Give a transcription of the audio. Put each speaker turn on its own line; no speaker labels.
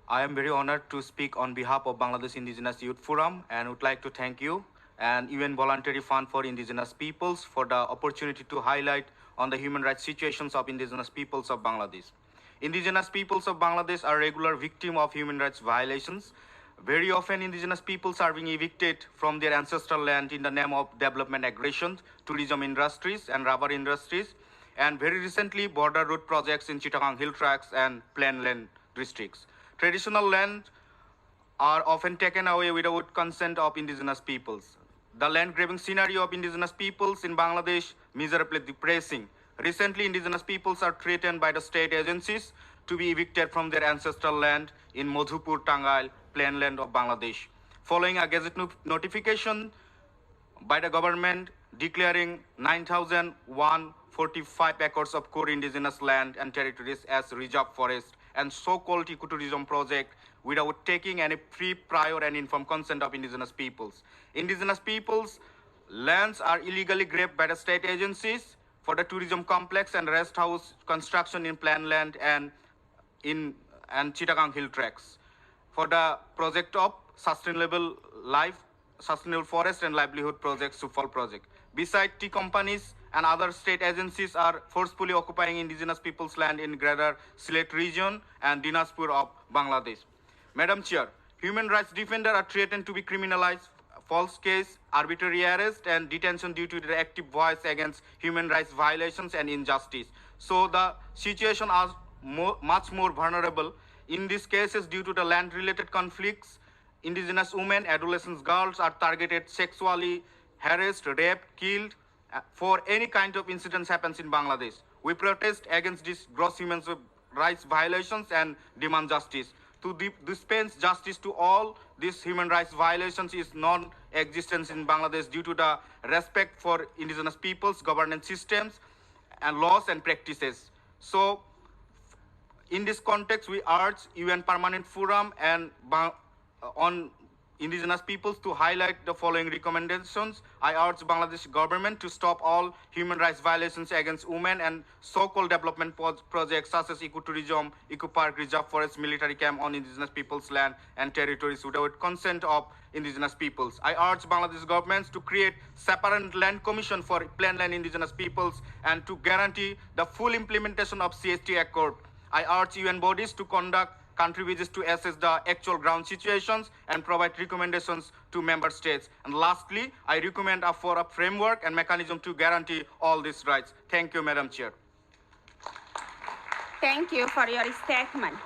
I am very honored to speak on behalf of Bangladesh Indigenous Youth Forum and would like to thank you and UN Voluntary Fund for Indigenous Peoples for the opportunity to highlight on the human rights situations of indigenous peoples of Bangladesh. Indigenous peoples of Bangladesh are regular victims of human rights violations. Very often, indigenous peoples are being evicted from their ancestral land in the name of development aggression, tourism industries, and rubber industries, and very recently, border road projects in Chittagong Hill Tracts and Plainland districts. Traditional land are often taken away without consent of indigenous peoples. The land grabbing scenario of indigenous peoples in Bangladesh miserably depressing. Recently, indigenous peoples are threatened by the state agencies to be evicted from their ancestral land in Madhupur, Tangail, plainland of Bangladesh. Following a gazette notification by the government declaring 9,145 acres of core indigenous land and territories as reserve forest and so-called ecotourism project without taking any prior and informed consent of indigenous peoples. Indigenous peoples' lands are illegally grabbed by the state agencies for the tourism complex and rest house construction in planned land and Chittagong Hill Tracts for the project of sustainable forest and livelihood project, SUFAL project. Besides, tea companies and other state agencies are forcefully occupying indigenous people's land in Greater Sylhet region and Dinajpur of Bangladesh. Madam Chair, human rights defenders are threatened to be criminalized, false case, arbitrary arrest, and detention due to their active voice against human rights violations and injustice. So the situation is much more vulnerable. In these cases, due to the land-related conflicts, indigenous women, adolescents, girls are targeted, sexually harassed, raped, killed for any kind of incidents happens in Bangladesh. We protest against these gross human rights violations and demand justice. To dispense justice to all these human rights violations is non-existence in Bangladesh due to the respect for indigenous peoples, governance systems, and laws and practices. So, in this context, we urge UN Permanent Forum and on indigenous peoples to highlight the following recommendations. I urge Bangladesh government to stop all human rights violations against women and so-called development projects such as ecotourism, eco park, reserve forest, military camp on indigenous peoples' land and territories without consent of indigenous peoples. I urge Bangladesh governments to create separate land commission for plainland indigenous peoples and to guarantee the full implementation of CST Accord. I urge UN bodies to conduct country visits to assess the actual ground situations and provide recommendations to member states. And lastly, I recommend for a framework and mechanism to guarantee all these rights. Thank you, Madam Chair.
Thank you for your statement.